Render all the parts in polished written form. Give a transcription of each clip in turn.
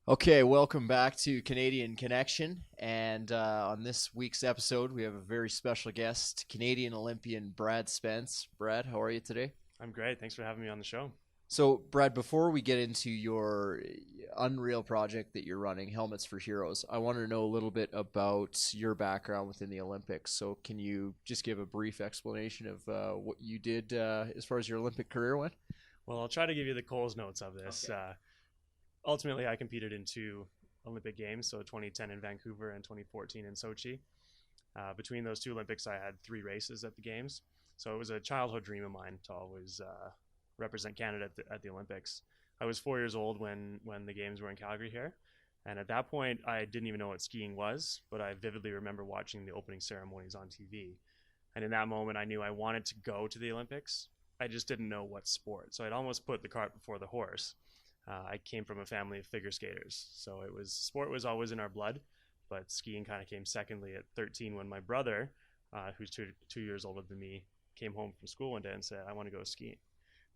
Okay, welcome back to Canadian Connection. And on this week's episode, we have a very special guest, Canadian Olympian Brad Spence. Brad, how are you today? I'm great. Thanks for having me on the show. So, Brad, before we get into your unreal project that you're running, Helmets for Heroes, I want to know a little bit about your background within the Olympics. So, can you just give a brief explanation of what you did as far as your Olympic career went? Well, I'll try to give you the Coles notes of this. Okay. Ultimately, I competed in two Olympic Games, so 2010 in Vancouver and 2014 in Sochi. Between those two Olympics, I had three races at the Games. So it was a childhood dream of mine to always represent Canada at the Olympics. I was 4 years old when the Games were in Calgary here. And at that point, I didn't even know what skiing was, but I vividly remember watching the opening ceremonies on TV. And in that moment, I knew I wanted to go to the Olympics. I just didn't know what sport. So I'd almost put the cart before the horse. I came from a family of figure skaters, so sport was always in our blood, but skiing kind of came secondly at 13 when my brother, who's 2 years older than me, came home from school one day and said, "I want to go skiing."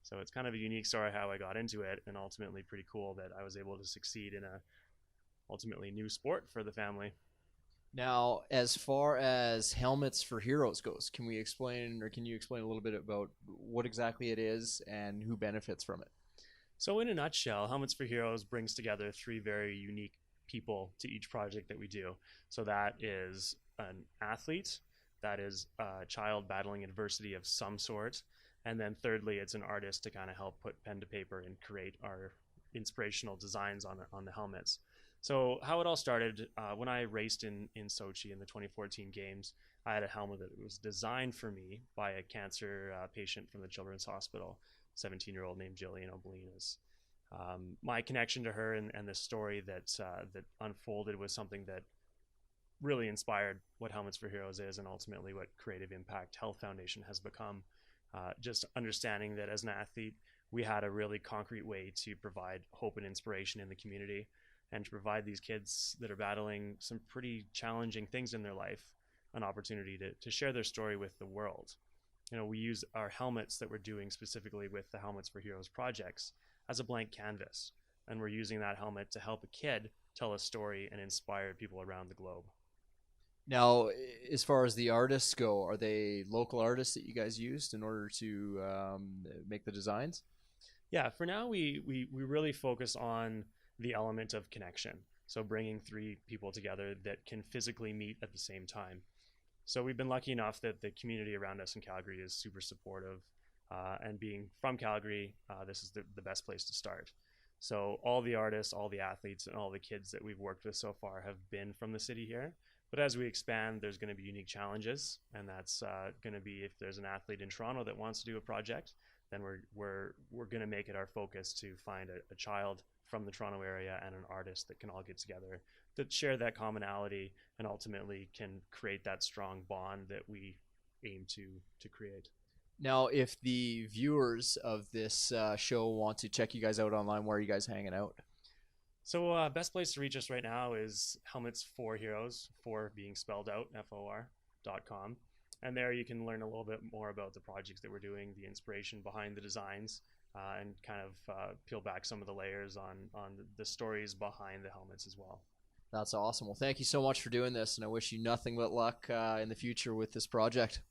So it's kind of a unique story how I got into it, and ultimately pretty cool that I was able to succeed in a ultimately new sport for the family. Now, as far as Helmets for Heroes goes, can you explain a little bit about what exactly it is and who benefits from it? So in a nutshell, Helmets for Heroes brings together three very unique people to each project that we do. So that is an athlete, that is a child battling adversity of some sort, and then thirdly, it's an artist to kind of help put pen to paper and create our inspirational designs on the helmets. So how it all started, when I raced in Sochi in the 2014 games, I had a helmet that was designed for me by a cancer patient from the Children's Hospital, 17-year-old named Jillian Obelinas. My connection to her and the story that unfolded was something that really inspired what Helmets for Heroes is and ultimately what Creative Impact Health Foundation has become. Just understanding that as an athlete, we had a really concrete way to provide hope and inspiration in the community and to provide these kids that are battling some pretty challenging things in their life an opportunity to share their story with the world. We use our helmets that we're doing specifically with the Helmets for Heroes projects as a blank canvas. And we're using that helmet to help a kid tell a story and inspire people around the globe. Now, as far as the artists go, are they local artists that you guys used in order to make the designs? Yeah, for now, we really focus on the element of connection. So bringing three people together that can physically meet at the same time. So we've been lucky enough that the community around us in Calgary is super supportive. And being from Calgary, this is the best place to start. So all the artists, all the athletes, and all the kids that we've worked with so far have been from the city here. But as we expand, there's going to be unique challenges, and that's going to be if there's an athlete in Toronto that wants to do a project, then we're going to make it our focus to find a child from the Toronto area and an artist that can all get together that share that commonality and ultimately can create that strong bond that we aim to create. Now, if the viewers of this show want to check you guys out online, where are you guys hanging out? So best place to reach us right now is Helmets for Heroes, for being spelled out, FOR.com. And there you can learn a little bit more about the projects that we're doing, the inspiration behind the designs, and kind of peel back some of the layers on the stories behind the helmets as well. That's awesome. Well, thank you so much for doing this, and I wish you nothing but luck in the future with this project.